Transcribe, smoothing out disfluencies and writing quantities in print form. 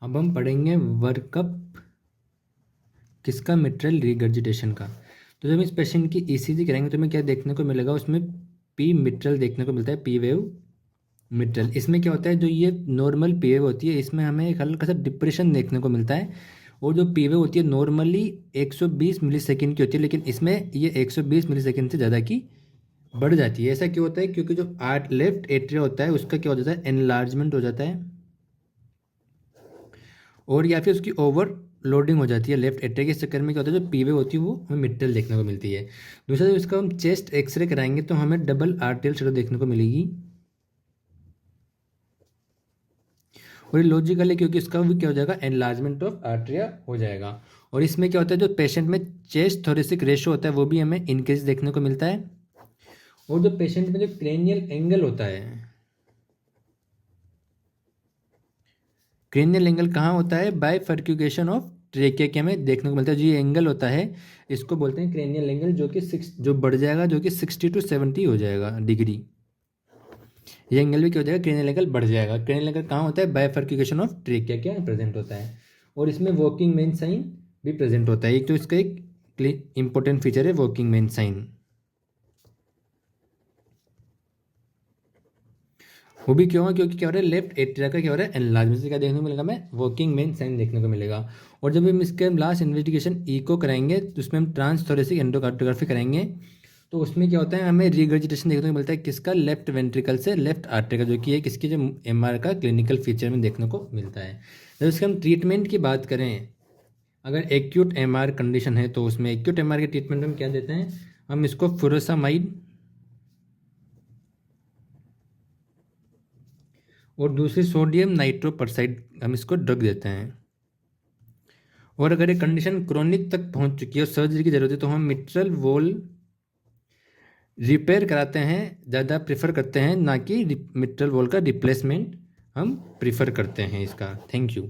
अब हम पढ़ेंगे वर्कअप किसका, मिट्रल रिगर्जिटेशन का। तो जब इस पेशेंट की ईसीजी करेंगे तो हमें क्या देखने को मिलेगा, उसमें पी मिट्रल देखने को मिलता है, पी वेव मिट्रल। इसमें क्या होता है, जो ये नॉर्मल पी वेव होती है इसमें हमें एक हल्का सा डिप्रेशन देखने को मिलता है। और जो पी वेव होती है नॉर्मली 120 मिलीसेकंड की होती है, लेकिन इसमें ये 120 मिलीसेकंड से ज़्यादा की बढ़ जाती है। ऐसा क्यों होता है, क्योंकि जो लेफ्ट एट्रिया होता है उसका क्या हो जाता है, एनलार्जमेंट हो जाता है, और या फिर उसकी ओवर लोडिंग हो जाती है लेफ्ट एट्रिया के। इस चक्कर में क्या होता है, जो पीवे होती है वो हमें मिट्रल देखने को मिलती है। दूसरा, जब इसका हम चेस्ट एक्सरे कराएंगे तो हमें डबल आर्टेरियल शेडो देखने को मिलेगी। और ये लॉजिकल है क्योंकि इसका भी क्या हो जाएगा, एनलार्जमेंट ऑफ आर्टेरिया हो जाएगा। और इसमें क्या होता है, जो पेशेंट में चेस्ट थोरेसिक रेशियो होता है वो भी हमें इंक्रीज देखने को मिलता है। और जो पेशेंट में जो क्रेनियल एंगल होता है, क्रेनियल एंगल कहाँ होता है, बाइफर्क्यूकेशन ऑफ ट्रेकिया के हमें देखने को मिलता है। जो ये एंगल होता है इसको बोलते हैं क्रेनियल एंगल, जो बढ़ जाएगा, जो कि 60 to 70 हो जाएगा डिग्री। ये एंगल भी क्या हो जाएगा, क्रेनियल एंगल बढ़ जाएगा। क्रेनियल एंगल कहाँ होता है, बाइफर्क्यूकेशन ऑफ ट्रेकिया क्या प्रेजेंट होता है। और इसमें वॉकिंग मेन साइन भी प्रेजेंट होता है। एक तो इसका एक इंपॉर्टेंट फीचर है वॉकिंग मेन साइन, वो भी क्यों है, क्योंकि क्या हो रहा है, लेफ्ट एट्रिया का क्या हो रहा है, एनलार्जमेंट से क्या देखने को मिलेगा, हमें वॉकिंग मेन साइन देखने को मिलेगा। और जब हम इसके लास्ट इन्वेस्टिगेशन ईको कराएंगे तो उसमें हम ट्रांसथोरेसिक एंडोकार्डियोग्राफी कराएंगे, तो उसमें क्या होता है, हमें रिगर्जिटेशन देखने को मिलता है किसका, लेफ्ट वेंट्रिकल से लेफ्ट आर्टरी का, जो कि है किसकी, जो एमआर का क्लिनिकल फीचर में देखने को मिलता है। जब इसके हम ट्रीटमेंट की बात करें, अगर एक्यूट एमआर कंडीशन है तो उसमें एक्यूट एमआर के ट्रीटमेंट में हम क्या देते हैं, हम इसको फुरोसामाइड और दूसरी सोडियम नाइट्रोपरसाइड हम इसको ड्रग देते हैं। और अगर ये कंडीशन क्रोनिक तक पहुंच चुकी है और सर्जरी की जरूरत है तो हम मिट्रल वॉल रिपेयर कराते हैं, ज़्यादा प्रेफर करते हैं, ना कि मिट्रल वॉल का रिप्लेसमेंट हम प्रेफर करते हैं इसका। Thank you.